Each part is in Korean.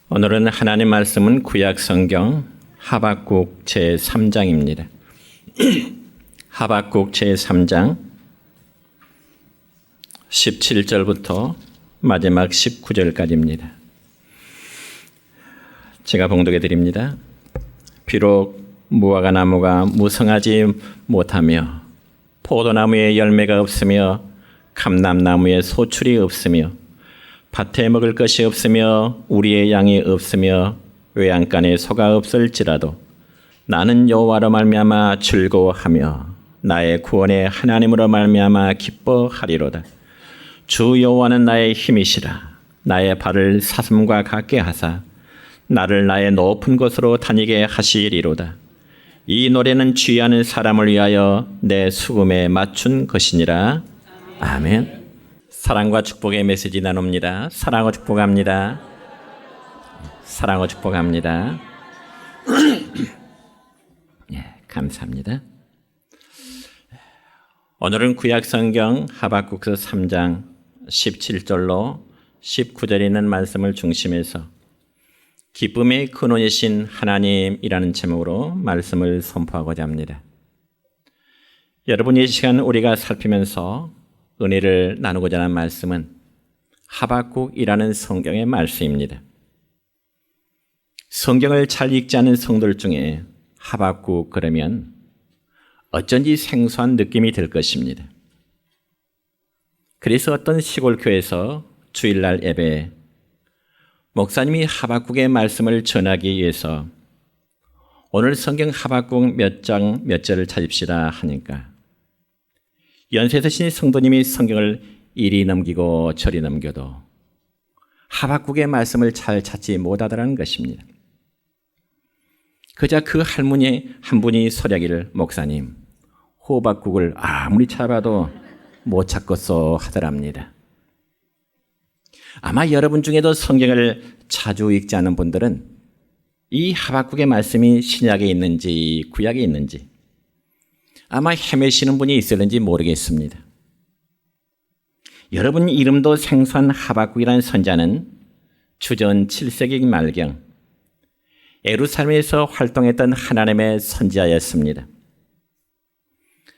오늘은 하나님 말씀은 구약 성경 하박국 제3장입니다. 하박국 제3장 17절부터 마지막 19절까지입니다. 제가 봉독해 드립니다. 비록 무화과 나무가 무성하지 못하며 포도나무에 열매가 없으며 감람나무에 소출이 없으며 밭에 먹을 것이 없으며 우리의 양이 없으며 외양간에 소가 없을지라도 나는 여호와로 말미암아 즐거워하며 나의 구원의 하나님으로 말미암아 기뻐하리로다. 주 여호와는 나의 힘이시라. 나의 발을 사슴과 같게 하사 나를 나의 높은 곳으로 다니게 하시리로다. 이 노래는 취하는 사람을 위하여 내 수금에 맞춘 것이니라. 아멘. 사랑과 축복의 메시지 나눕니다. 사랑하고 축복합니다. 사랑하고 축복합니다. 감사합니다. 오늘은 구약성경 하박국서 3장 17절로 19절에 있는 말씀을 중심해서 기쁨의 근원이신 하나님이라는 제목으로 말씀을 선포하고자 합니다. 여러분, 이 시간 우리가 살피면서 은혜를 나누고자 하는 말씀은 하박국이라는 성경의 말씀입니다. 성경을 잘 읽지 않은 성도들 중에 하박국 그러면 어쩐지 생소한 느낌이 들 것입니다. 그래서 어떤 시골 교회에서 주일날 예배에 목사님이 하박국의 말씀을 전하기 위해서 오늘 성경 하박국 몇 장 몇 절을 찾읍시다 하니까 연세 드신 성도님이 성경을 이리 넘기고 저리 넘겨도 하박국의 말씀을 잘 찾지 못하더라는 것입니다. 그저 그 할머니 한 분이 소리하기를 목사님 하박국을 아무리 찾아봐도 못 찾겠소 하더랍니다. 아마 여러분 중에도 성경을 자주 읽지 않은 분들은 이 하박국의 말씀이 신약에 있는지 구약에 있는지 아마 헤매시는 분이 있을는지 모르겠습니다. 여러분 이름도 생소한 하박국이라는 선자는 주전 7세기 말경 예루살렘에서 활동했던 하나님의 선지자였습니다.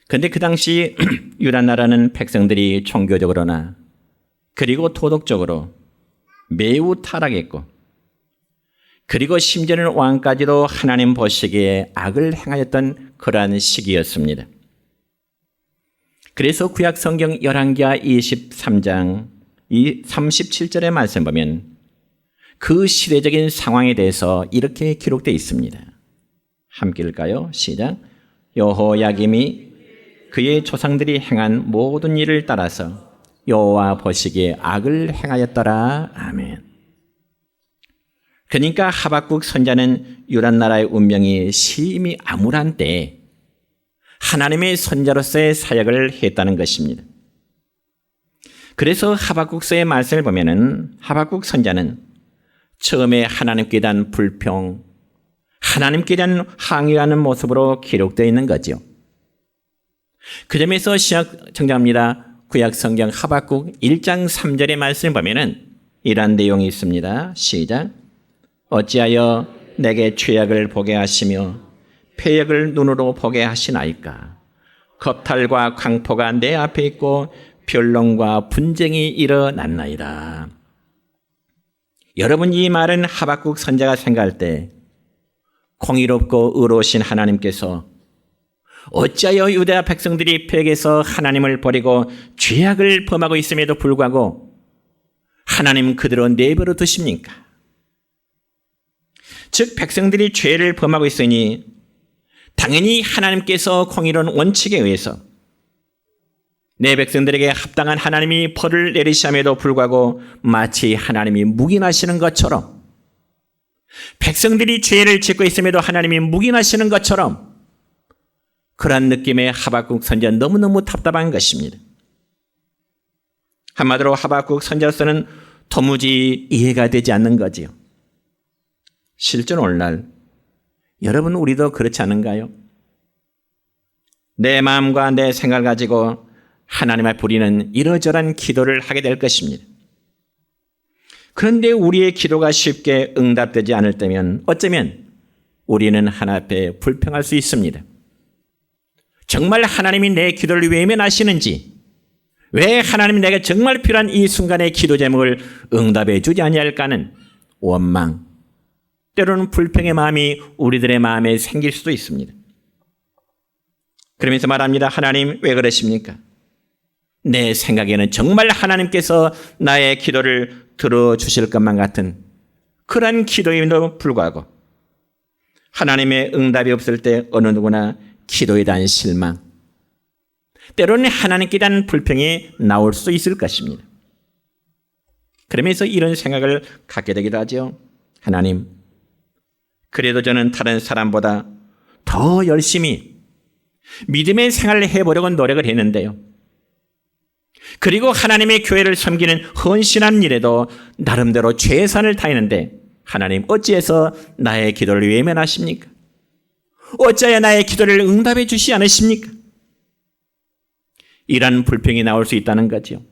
그런데 그 당시 유다 나라는 백성들이 종교적으로나 그리고 도덕적으로 매우 타락했고 그리고 심지어는 왕까지도 하나님 보시기에 악을 행하였던 그러한 시기였습니다. 그래서 구약 성경 열왕기하 23장 37절의 말씀 보면 그 시대적인 상황에 대해서 이렇게 기록되어 있습니다. 함께 읽을까요? 시작. 여호야김이 그의 조상들이 행한 모든 일을 따라서 여호와 보시기에 악을 행하였더라. 아멘. 그러니까 하박국 선자는 유다 나라의 운명이 심히 암울한 때에 하나님의 선자로서의 사역을 했다는 것입니다. 그래서 하박국서의 말씀을 보면은 하박국 선자는 처음에 하나님께 대한 불평, 하나님께 대한 항의하는 모습으로 기록되어 있는 거죠. 그 점에서 정리합니다. 구약 성경 하박국 1장 3절의 말씀을 보면은 이러한 내용이 있습니다. 시작. 어찌하여 내게 죄악을 보게 하시며 패역을 눈으로 보게 하시나이까. 겁탈과 광포가 내 앞에 있고 변론과 분쟁이 일어났나이다. 여러분, 이 말은 하박국 선자가 생각할 때 공의롭고 의로우신 하나님께서 어찌하여 유다 백성들이 패역해서 하나님을 버리고 죄악을 범하고 있음에도 불구하고 하나님 그대로 내버려 두십니까? 즉 백성들이 죄를 범하고 있으니 당연히 하나님께서 공의로운 원칙에 의해서 내 백성들에게 합당한 하나님이 벌을 내리시함에도 불구하고 마치 하나님이 묵인하시는 것처럼 백성들이 죄를 짓고 있음에도 하나님이 묵인하시는 것처럼 그러한 느낌의 하박국 선자 너무너무 답답한 것입니다. 한마디로 하박국 선자로서는 도무지 이해가 되지 않는 거지요. 실제로 오늘날 여러분 우리도 그렇지 않은가요? 내 마음과 내 생각을 가지고 하나님 앞에 우리는 이러저러한 기도를 하게 될 것입니다. 그런데 우리의 기도가 쉽게 응답되지 않을 때면 어쩌면 우리는 하나님 앞에 불평할 수 있습니다. 정말 하나님이 내 기도를 외면하시는지, 왜 하나님이 내가 정말 필요한 이 순간의 기도 제목을 응답해 주지 아니할까는 원망, 때로는 불평의 마음이 우리들의 마음에 생길 수도 있습니다. 그러면서 말합니다. 하나님 왜 그러십니까? 내 생각에는 정말 하나님께서 나의 기도를 들어주실 것만 같은 그런 기도임에도 불구하고 하나님의 응답이 없을 때 어느 누구나 기도에 대한 실망, 때로는 하나님께 대한 불평이 나올 수 있을 것입니다. 그러면서 이런 생각을 갖게 되기도 하죠. 하나님, 그래도 저는 다른 사람보다 더 열심히 믿음의 생활을 해보려고 노력을 했는데요. 그리고 하나님의 교회를 섬기는 헌신한 일에도 나름대로 최선을 다했는데 하나님 어찌해서 나의 기도를 외면하십니까? 어찌하여 나의 기도를 응답해 주시지 않으십니까? 이런 불평이 나올 수 있다는 거죠.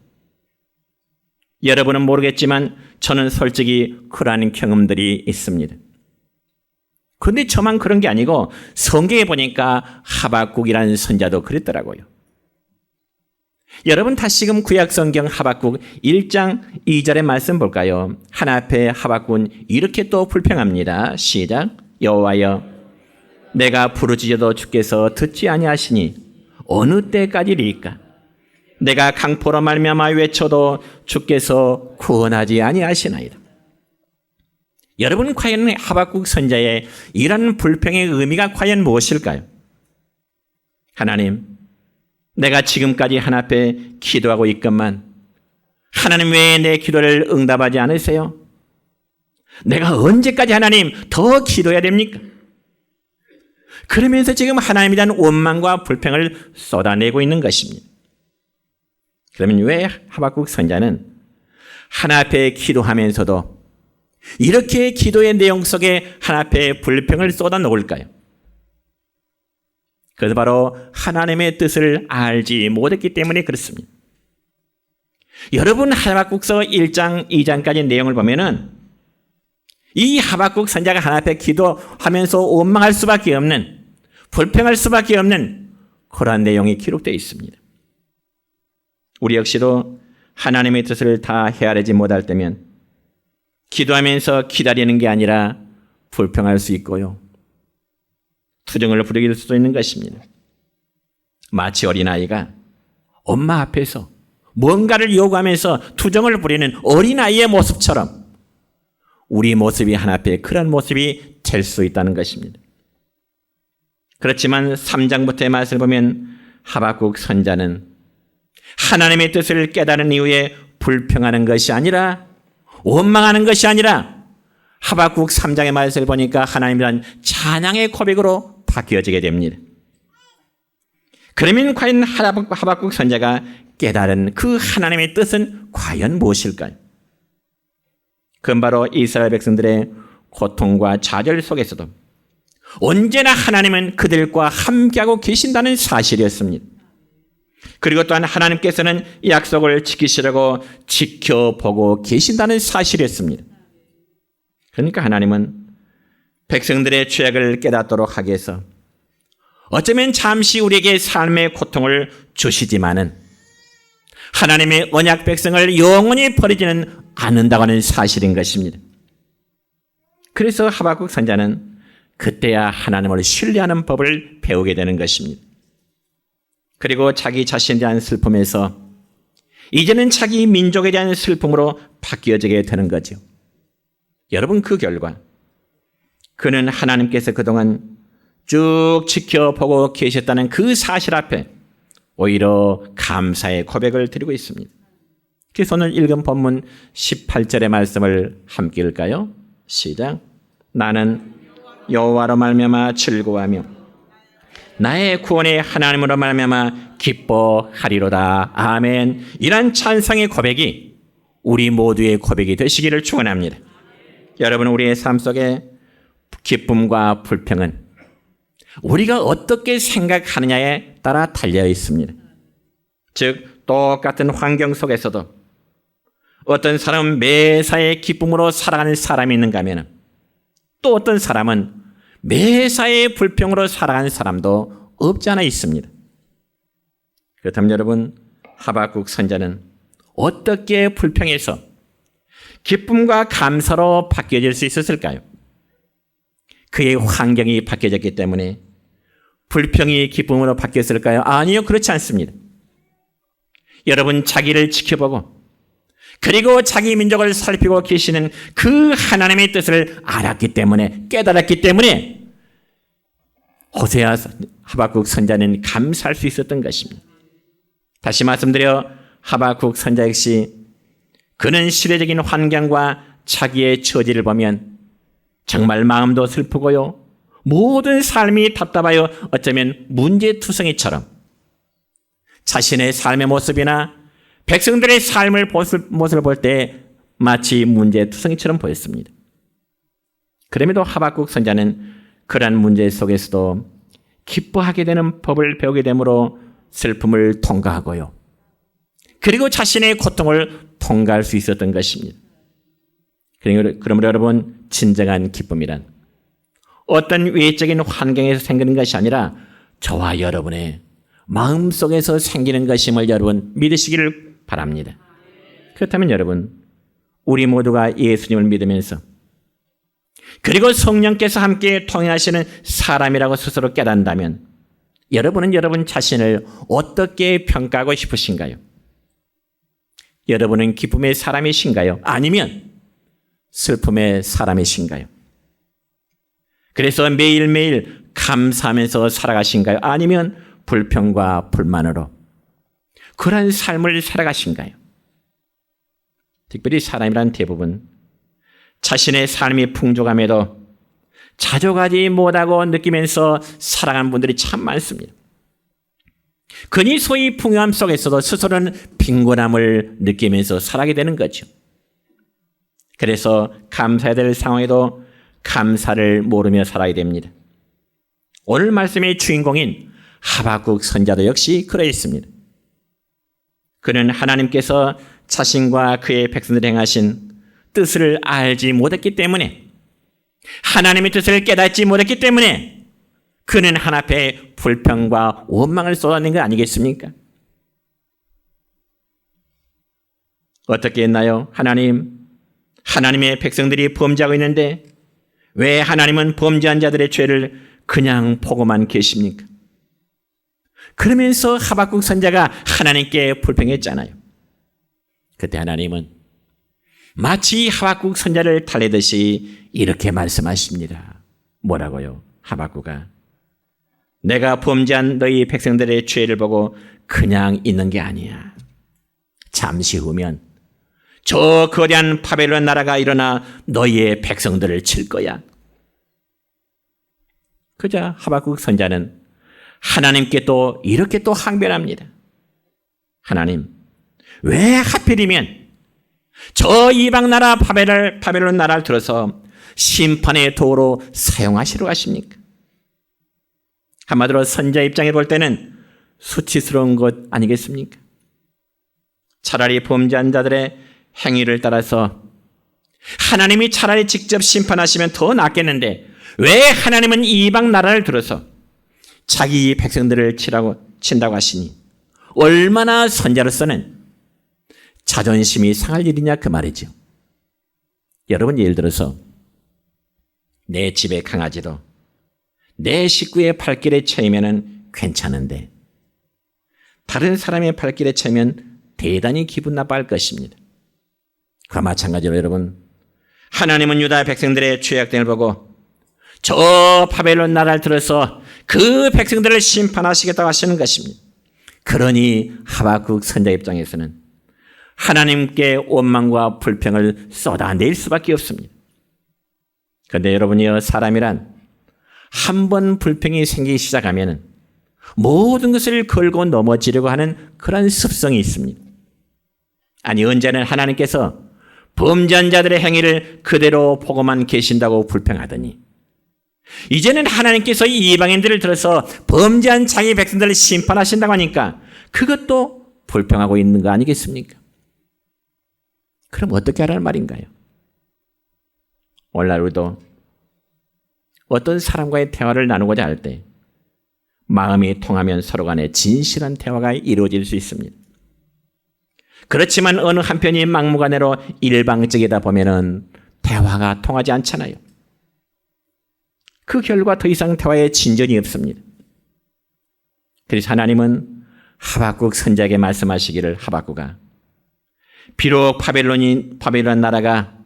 여러분은 모르겠지만 저는 솔직히 그러한 경험들이 있습니다. 그런데 저만 그런 게 아니고 성경에 보니까 하박국이라는 선자도 그랬더라고요. 여러분 다시금 구약성경 하박국 1장 2절의 말씀 볼까요? 하나 앞에 하박국은 이렇게 또 불평합니다. 시작. 여호와여, 내가 부르짖어도 주께서 듣지 아니하시니 어느 때까지리까? 내가 강포로 말미암아 외쳐도 주께서 구원하지 아니하시나이다. 여러분, 과연 하박국 선자의 이런 불평의 의미가 과연 무엇일까요? 하나님, 내가 지금까지 하나님 앞에 기도하고 있건만 하나님 왜 내 기도를 응답하지 않으세요? 내가 언제까지 하나님 더 기도해야 됩니까? 그러면서 지금 하나님에 대한 원망과 불평을 쏟아내고 있는 것입니다. 그러면 왜 하박국 선자는 하나님 앞에 기도하면서도 이렇게 기도의 내용 속에 하나님 앞에 불평을 쏟아놓을까요? 그것은 바로 하나님의 뜻을 알지 못했기 때문에 그렇습니다. 여러분, 하박국서 1장, 2장까지 내용을 보면은 이 하박국 선자가 하나님 앞에 기도하면서 원망할 수밖에 없는, 불평할 수밖에 없는 그러한 내용이 기록되어 있습니다. 우리 역시도 하나님의 뜻을 다 헤아리지 못할 때면 기도하면서 기다리는 게 아니라 불평할 수 있고요. 투정을 부리길 수도 있는 것입니다. 마치 어린아이가 엄마 앞에서 뭔가를 요구하면서 투정을 부리는 어린아이의 모습처럼 우리 모습이 하나 앞에 그런 모습이 될 수 있다는 것입니다. 그렇지만 3장부터의 말씀을 보면 하박국 선자는 하나님의 뜻을 깨달은 이후에 불평하는 것이 아니라, 원망하는 것이 아니라 하박국 3장의 말씀을 보니까 하나님에 대한 찬양의 고백으로 바뀌어지게 됩니다. 그러면 과연 하박국 선자가 깨달은 그 하나님의 뜻은 과연 무엇일까요? 그건 바로 이스라엘 백성들의 고통과 좌절 속에서도 언제나 하나님은 그들과 함께하고 계신다는 사실이었습니다. 그리고 또한 하나님께서는 약속을 지키시려고 지켜보고 계신다는 사실이었습니다. 그러니까 하나님은 백성들의 죄악을 깨닫도록 하기 위해서 어쩌면 잠시 우리에게 삶의 고통을 주시지만은 하나님의 언약 백성을 영원히 버리지는 않는다고 하는 사실인 것입니다. 그래서 하박국 선자는 그때야 하나님을 신뢰하는 법을 배우게 되는 것입니다. 그리고 자기 자신에 대한 슬픔에서 이제는 자기 민족에 대한 슬픔으로 바뀌어지게 되는 거죠. 여러분, 그 결과 그는 하나님께서 그동안 쭉 지켜보고 계셨다는 그 사실 앞에 오히려 감사의 고백을 드리고 있습니다. 그래서 오늘 읽은 본문 18절의 말씀을 함께 읽을까요? 시작. 나는 여호와로 말미암아 즐거워하며 나의 구원의 하나님으로 말미암아 기뻐하리로다. 아멘. 이런 찬송의 고백이 우리 모두의 고백이 되시기를 축원합니다. 여러분, 우리의 삶 속에 기쁨과 불평은 우리가 어떻게 생각하느냐에 따라 달려 있습니다. 즉, 똑같은 환경 속에서도 어떤 사람은 매사에 기쁨으로 살아가는 사람이 있는가 하면 또 어떤 사람은 매사에 불평으로 살아가는 사람도 없지 않아 있습니다. 그렇다면 여러분, 하박국 선자는 어떻게 불평해서 기쁨과 감사로 바뀌어질 수 있었을까요? 그의 환경이 바뀌어졌기 때문에 불평이 기쁨으로 바뀌었을까요? 아니요, 그렇지 않습니다. 여러분, 자기를 지켜보고 그리고 자기 민족을 살피고 계시는 그 하나님의 뜻을 알았기 때문에, 깨달았기 때문에 호세아, 하박국 선자는 감사할 수 있었던 것입니다. 다시 말씀드려 하박국 선자 역시 그는 시대적인 환경과 자기의 처지를 보면 정말 마음도 슬프고요, 모든 삶이 답답하여 어쩌면 문제투성이처럼 자신의 삶의 모습이나 백성들의 삶을 모습을 볼 때 마치 문제투성이처럼 보였습니다. 그럼에도 하박국 선자는 그러한 문제 속에서도 기뻐하게 되는 법을 배우게 되므로 슬픔을 통과하고요, 그리고 자신의 고통을 통과할 수 있었던 것입니다. 그러므로 여러분, 진정한 기쁨이란 어떤 외적인 환경에서 생기는 것이 아니라 저와 여러분의 마음속에서 생기는 것임을 여러분 믿으시기를 바랍니다. 그렇다면 여러분, 우리 모두가 예수님을 믿으면서 그리고 성령께서 함께 통행하시는 사람이라고 스스로 깨닫는다면 여러분은 여러분 자신을 어떻게 평가하고 싶으신가요? 여러분은 기쁨의 사람이신가요? 아니면 슬픔의 사람이신가요? 그래서 매일매일 감사하면서 살아가신가요? 아니면 불평과 불만으로 그런 삶을 살아가신가요? 특별히 사람이란 대부분 자신의 삶이 풍족함에도 자족하지 못하고 느끼면서 살아가는 분들이 참 많습니다. 그니 소위 풍요함 속에서도 스스로는 빈곤함을 느끼면서 살아가게 되는 거죠. 그래서 감사해야 될 상황에도 감사를 모르며 살아야 됩니다. 오늘 말씀의 주인공인 하박국 선자도 역시 그러했습니다. 그는 하나님께서 자신과 그의 백성들이 행하신 뜻을 알지 못했기 때문에, 하나님의 뜻을 깨닫지 못했기 때문에 그는 하나님 앞에 불평과 원망을 쏟아낸 거 아니겠습니까? 어떻게 했나요? 하나님의 백성들이 범죄하고 있는데 왜 하나님은 범죄한 자들의 죄를 그냥 보고만 계십니까? 그러면서 하박국 선자가 하나님께 불평했잖아요. 그때 하나님은 마치 하박국 선자를 달래듯이 이렇게 말씀하십니다. 뭐라고요? 하박국아, 내가 범죄한 너희 백성들의 죄를 보고 그냥 있는 게 아니야. 잠시 후면 저 거대한 바벨론 나라가 일어나 너희의 백성들을 칠 거야. 그자 하박국 선자는 하나님께 또 이렇게 또 항변합니다. 하나님, 왜 하필이면 저 이방 나라 바벨론 나라를 들어서 심판의 도로 사용하시려고 하십니까? 한마디로 선자 입장에 볼 때는 수치스러운 것 아니겠습니까? 차라리 범죄한 자들의 행위를 따라서 하나님이 차라리 직접 심판하시면 더 낫겠는데 왜 하나님은 이방 나라를 들어서 자기 백성들을 친다고 하시니 얼마나 선자로서는 자존심이 상할 일이냐 그 말이죠. 여러분, 예를 들어서 내 집의 강아지도 내 식구의 발길에 차이면 괜찮은데 다른 사람의 발길에 차이면 대단히 기분 나빠할 것입니다. 그와 마찬가지로 여러분, 하나님은 유다 백성들의 죄악됨을 보고 저 바벨론 나라를 들어서 그 백성들을 심판하시겠다고 하시는 것입니다. 그러니 하박국 선자 입장에서는 하나님께 원망과 불평을 쏟아낼 수밖에 없습니다. 그런데 여러분이요, 사람이란 한 번 불평이 생기기 시작하면 모든 것을 걸고 넘어지려고 하는 그런 습성이 있습니다. 아니, 언제는 하나님께서 범죄한 자들의 행위를 그대로 보고만 계신다고 불평하더니 이제는 하나님께서 이 이방인들을 들어서 범죄한 자기 백성들을 심판하신다고 하니까 그것도 불평하고 있는 거 아니겠습니까? 그럼 어떻게 하라는 말인가요? 오늘날 우리도 어떤 사람과의 대화를 나누고자 할 때 마음이 통하면 서로 간에 진실한 대화가 이루어질 수 있습니다. 그렇지만 어느 한편이 막무가내로 일방적이다 보면은 대화가 통하지 않잖아요. 그 결과 더 이상 대화에 진전이 없습니다. 그래서 하나님은 하박국 선지자에게 말씀하시기를, 하박국아, 비록 바벨론 나라가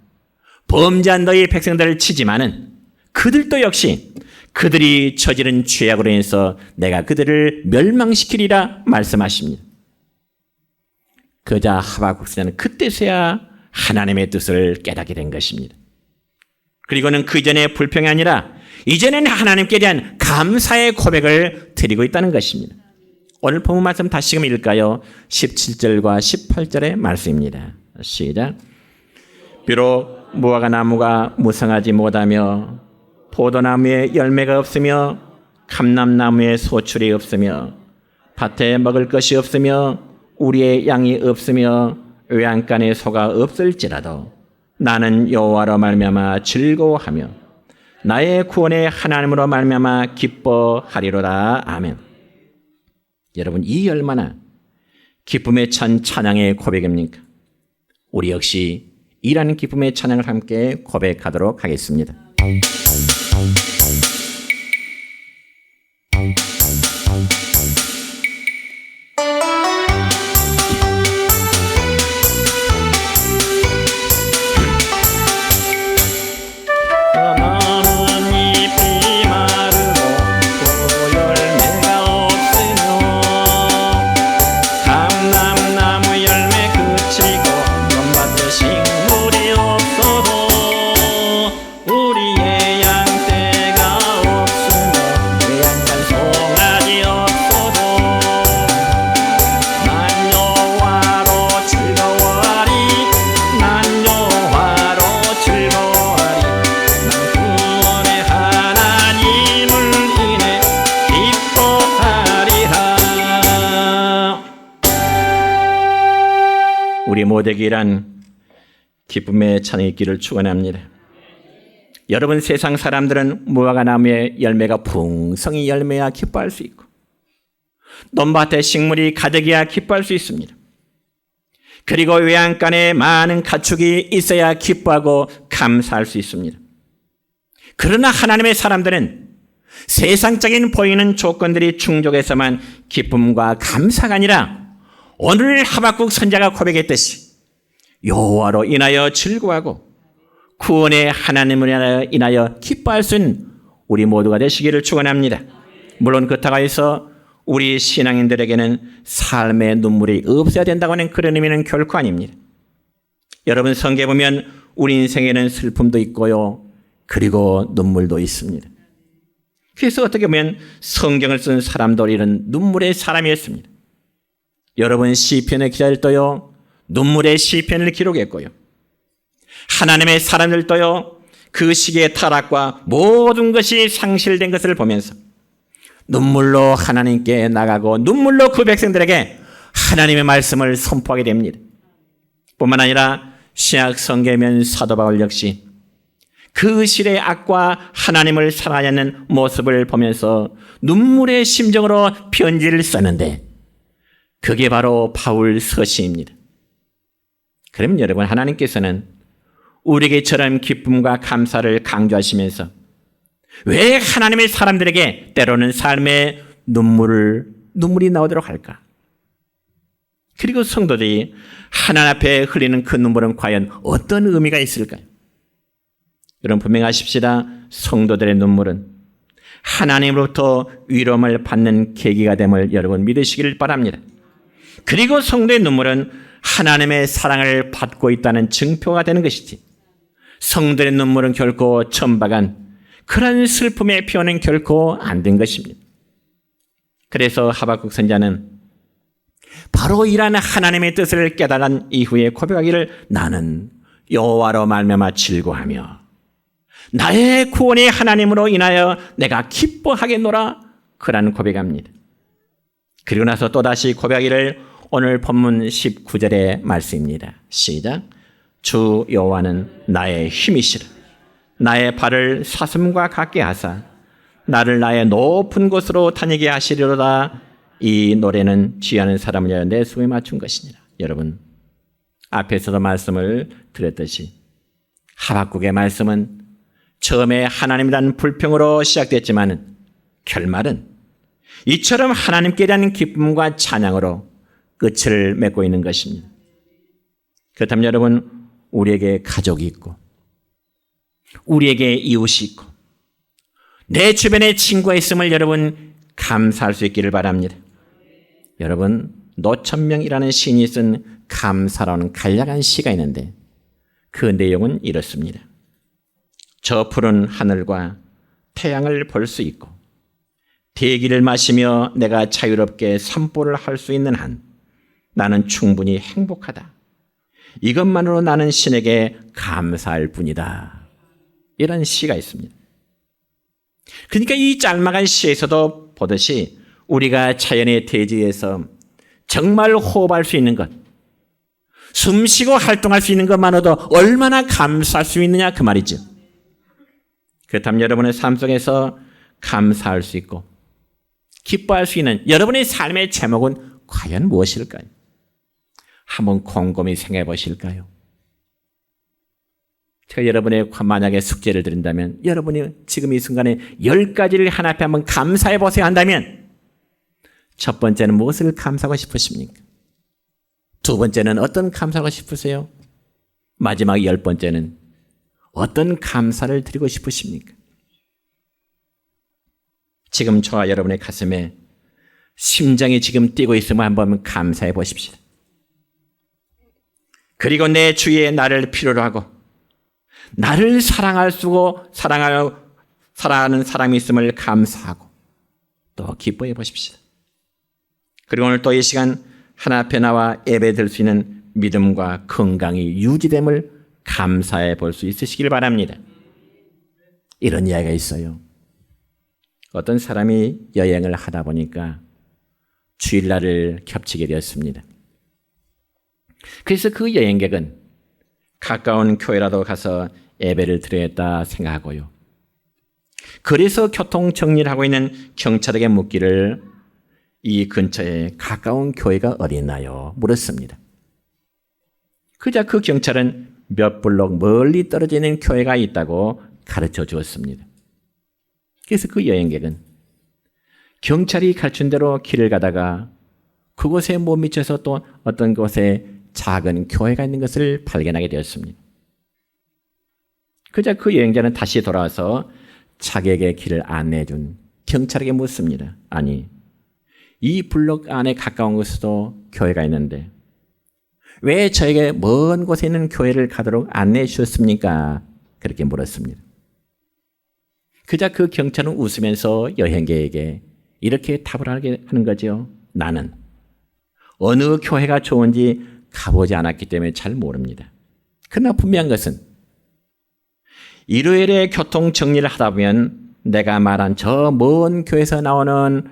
범죄한 너희 백성들을 치지만은 그들도 역시 그들이 저지른 죄악으로 인해서 내가 그들을 멸망시키리라 말씀하십니다. 그러자 하박국 선지자는 그때서야 하나님의 뜻을 깨닫게 된 것입니다. 그리고는 그 전에 불평이 아니라 이제는 하나님께 대한 감사의 고백을 드리고 있다는 것입니다. 오늘 본문 말씀 다시금 읽을까요? 17절과 18절의 말씀입니다. 시작. 비록 무화과 나무가 무성하지 못하며 포도나무에 열매가 없으며 감람나무에 소출이 없으며 밭에 먹을 것이 없으며 우리의 양이 없으며 외양간에 소가 없을지라도 나는 여호와로 말미암아 즐거워하며 나의 구원의 하나님으로 말미암아 기뻐하리로다. 아멘. 여러분, 이 얼마나 기쁨에 찬 찬양의 고백입니까? 우리 역시 이라는 기쁨의 찬양을 함께 고백하도록 하겠습니다. 우리 모두에게란 기쁨의 찬양의 길을 축원합니다. 여러분, 세상 사람들은 무화과 나무의 열매가 풍성히 열매야 기뻐할 수 있고 논밭에 식물이 가득이야 기뻐할 수 있습니다. 그리고 외양간에 많은 가축이 있어야 기뻐하고 감사할 수 있습니다. 그러나 하나님의 사람들은 세상적인 보이는 조건들이 충족해서만 기쁨과 감사가 아니라 오늘 하박국 선지자가 고백했듯이 여호와로 인하여 즐거워하고 구원의 하나님을 인하여 기뻐할 수 있는 우리 모두가 되시기를 축원합니다. 물론 그렇다고 해서 우리 신앙인들에게는 삶의 눈물이 없어야 된다고 하는 그런 의미는 결코 아닙니다. 여러분, 성경에 보면 우리 인생에는 슬픔도 있고요, 그리고 눈물도 있습니다. 그래서 어떻게 보면 성경을 쓴 사람도 이런 눈물의 사람이었습니다. 여러분, 시편의 기자들도요 눈물의 시편을 기록했고요, 하나님의 사람들도요 그 시기의 타락과 모든 것이 상실된 것을 보면서 눈물로 하나님께 나가고 눈물로 그 백성들에게 하나님의 말씀을 선포하게 됩니다. 뿐만 아니라 신약 성경에는 사도 바울 역시 그 시대의 악과 하나님을 사랑하지 않는 모습을 보면서 눈물의 심정으로 편지를 썼는데 그게 바로 바울 서신입니다. 그러면 여러분, 하나님께서는 우리에게 저런 기쁨과 감사를 강조하시면서 왜 하나님의 사람들에게 때로는 삶의 눈물이 나오도록 할까? 그리고 성도들이 하나님 앞에 흘리는 그 눈물은 과연 어떤 의미가 있을까요? 여러분, 분명히 아십시다. 성도들의 눈물은 하나님으로부터 위로를 받는 계기가 됨을 여러분 믿으시길 바랍니다. 그리고 성도의 눈물은 하나님의 사랑을 받고 있다는 증표가 되는 것이지, 성도의 눈물은 결코 천박한 그런 슬픔의 표현은 결코 안 된 것입니다. 그래서 하박국 선지자는 바로 이러한 하나님의 뜻을 깨달은 이후에 고백하기를, 나는 여호와로 말미암아 즐거워하며 나의 구원의 하나님으로 인하여 내가 기뻐하겠노라, 그라는 고백합니다. 그리고 나서 또다시 고백하기를 오늘 본문 19절의 말씀입니다. 시작. 주 여호와는 나의 힘이시라. 나의 발을 사슴과 같게 하사 나를 나의 높은 곳으로 다니게 하시리로다. 이 노래는 취하는 사람을 위하여 내 숨에 맞춘 것이니라. 여러분, 앞에서도 말씀을 드렸듯이 하박국의 말씀은 처음에 하나님이라는 불평으로 시작됐지만 결말은 이처럼 하나님께 대한 기쁨과 찬양으로 끝을 맺고 있는 것입니다. 그렇다면 여러분, 우리에게 가족이 있고 우리에게 이웃이 있고 내 주변에 친구가 있음을 여러분 감사할 수 있기를 바랍니다. 여러분, 노천명이라는 시인이 쓴 감사라는 간략한 시가 있는데 그 내용은 이렇습니다. 저 푸른 하늘과 태양을 볼 수 있고 대기를 마시며 내가 자유롭게 산보를 할 수 있는 한 나는 충분히 행복하다. 이것만으로 나는 신에게 감사할 뿐이다. 이런 시가 있습니다. 그러니까 이 짤막한 시에서도 보듯이 우리가 자연의 대지에서 정말 호흡할 수 있는 것, 숨쉬고 활동할 수 있는 것만으로도 얼마나 감사할 수 있느냐 그 말이죠. 그렇다면 여러분의 삶 속에서 감사할 수 있고 기뻐할 수 있는 여러분의 삶의 제목은 과연 무엇일까요? 한번 곰곰이 생각해 보실까요? 제가 여러분의 만약에 숙제를 드린다면 여러분이 지금 이 순간에 10가지를 하나 앞에 한번 감사해 보세요 한다면 첫 번째는 무엇을 감사하고 싶으십니까? 두 번째는 어떤 감사하고 싶으세요? 마지막 10번째는 어떤 감사를 드리고 싶으십니까? 지금 저와 여러분의 가슴에 심장이 지금 뛰고 있으면 한번 감사해 보십시오. 그리고 내 주위에 나를 필요로 하고 나를 사랑하는 사람이 있음을 감사하고 또 기뻐해 보십시오. 그리고 오늘 또 이 시간 하나 앞에 나와 예배 드릴 수 있는 믿음과 건강이 유지됨을 감사해 볼 수 있으시길 바랍니다. 이런 이야기가 있어요. 어떤 사람이 여행을 하다 보니까 주일날을 겹치게 되었습니다. 그래서 그 여행객은 가까운 교회라도 가서 예배를 드려야겠다 생각하고요. 그래서 교통 정리를 하고 있는 경찰에게 묻기를 이 근처에 가까운 교회가 어디 있나요? 물었습니다. 그자 그 경찰은 몇 블록 멀리 떨어져 있는 교회가 있다고 가르쳐 주었습니다. 그래서 그 여행객은 경찰이 가르친 대로 길을 가다가 그곳에 못 미쳐서 또 어떤 곳에 작은 교회가 있는 것을 발견하게 되었습니다. 그자 그 여행자는 다시 돌아와서 자기에게 길을 안내해 준 경찰에게 묻습니다. 아니, 이 블록 안에 가까운 곳에도 교회가 있는데 왜 저에게 먼 곳에 있는 교회를 가도록 안내해 주셨습니까? 그렇게 물었습니다. 그자 그 경찰은 웃으면서 여행객에게 이렇게 답을 하는 거죠. 나는 어느 교회가 좋은지 가보지 않았기 때문에 잘 모릅니다. 그러나 분명한 것은 일요일에 교통 정리를 하다 보면 내가 말한 저 먼 교회에서 나오는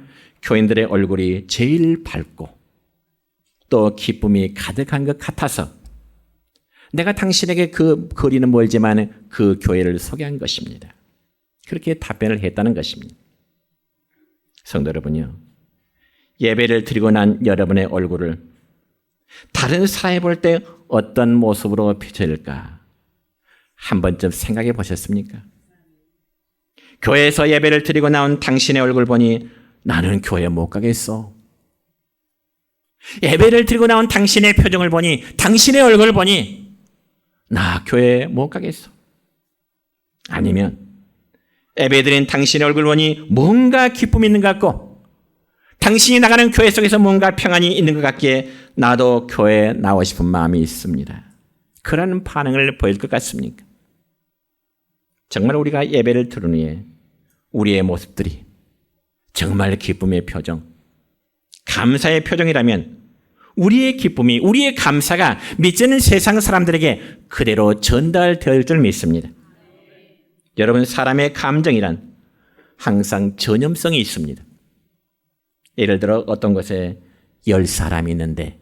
교인들의 얼굴이 제일 밝고 또 기쁨이 가득한 것 같아서 내가 당신에게 그 거리는 멀지만 그 교회를 소개한 것입니다. 그렇게 답변을 했다는 것입니다. 성도 여러분요, 예배를 드리고 난 여러분의 얼굴을 다른 사람이 볼 때 어떤 모습으로 비춰질까 한 번쯤 생각해 보셨습니까? 교회에서 예배를 드리고 나온 당신의 얼굴 보니 나는 교회 못 가겠어. 예배를 드리고 나온 당신의 표정을 보니, 당신의 얼굴을 보니 나 교회 못 가겠어. 아니면 예배 드린 당신의 얼굴을 보니 뭔가 기쁨이 있는 것 같고 당신이 나가는 교회 속에서 뭔가 평안이 있는 것 같기에 나도 교회에 나오고 싶은 마음이 있습니다. 그런 반응을 보일 것 같습니까? 정말 우리가 예배를 들은 후에 우리의 모습들이 정말 기쁨의 표정, 감사의 표정이라면 우리의 기쁨이, 우리의 감사가 믿지는 세상 사람들에게 그대로 전달될 줄 믿습니다. 여러분, 사람의 감정이란 항상 전염성이 있습니다. 예를 들어 어떤 곳에 10사람이 있는데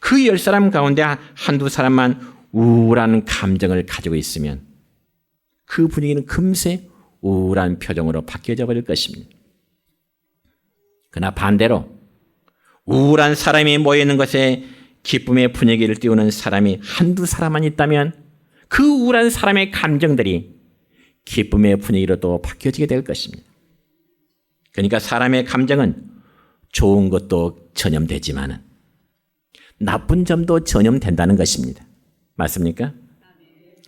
그 10사람 가운데 한두 사람만 우울한 감정을 가지고 있으면 그 분위기는 금세 우울한 표정으로 바뀌어져 버릴 것입니다. 그러나 반대로 우울한 사람이 모여있는 것에 기쁨의 분위기를 띄우는 사람이 한두 사람만 있다면 그 우울한 사람의 감정들이 기쁨의 분위기로 또 바뀌어지게 될 것입니다. 그러니까 사람의 감정은 좋은 것도 전염되지만 나쁜 점도 전염된다는 것입니다. 맞습니까?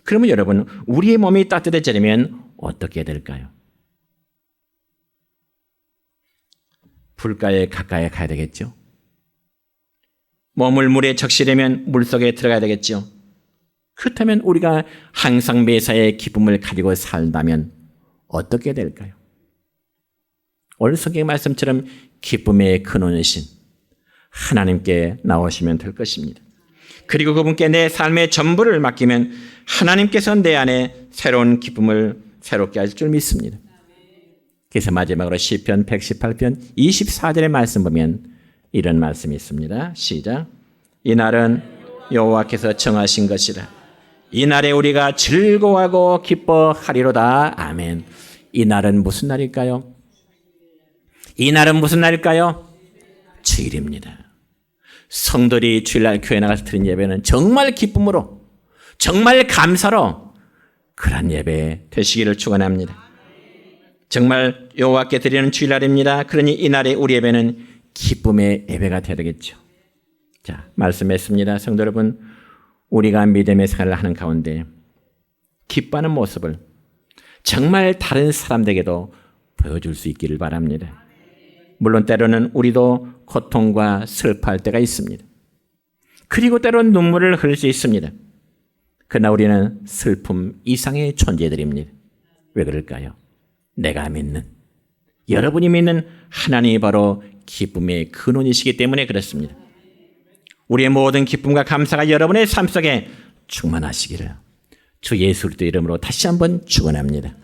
그러면 여러분, 우리의 몸이 따뜻해지려면 어떻게 될까요? 불가에 가까이 가야 되겠죠. 몸을 물에 적시려면 물속에 들어가야 되겠죠. 그렇다면 우리가 항상 매사에 기쁨을 가지고 살다면 어떻게 될까요? 오늘 성경 말씀처럼 기쁨의 근원이신 하나님께 나오시면 될 것입니다. 그리고 그분께 내 삶의 전부를 맡기면 하나님께서 내 안에 새로운 기쁨을 새롭게 하실 줄 믿습니다. 그래서 마지막으로 시편 118편 24절의 말씀 보면 이런 말씀이 있습니다. 시작. 이날은 여호와께서 정하신 것이라. 이날에 우리가 즐거워하고 기뻐하리로다. 아멘. 이날은 무슨 날일까요? 이날은 무슨 날일까요? 주일입니다. 성도들이 주일날 교회 나가서 드린 예배는 정말 기쁨으로, 정말 감사로 그런 예배 되시기를 축원합니다. 정말 여호와께 드리는 주일날입니다. 그러니 이날의 우리 예배는 기쁨의 예배가 되어야 되겠죠. 자, 말씀했습니다. 성도 여러분, 우리가 믿음의 생활을 하는 가운데 기뻐하는 모습을 정말 다른 사람들에게도 보여줄 수 있기를 바랍니다. 물론 때로는 우리도 고통과 슬퍼할 때가 있습니다. 그리고 때로는 눈물을 흘릴 수 있습니다. 그러나 우리는 슬픔 이상의 존재들입니다. 왜 그럴까요? 내가 믿는, 여러분이 믿는 하나님이 바로 기쁨의 근원이시기 때문에 그렇습니다. 우리의 모든 기쁨과 감사가 여러분의 삶 속에 충만하시기를 주 예수 그리스도 이름으로 다시 한번 축원합니다.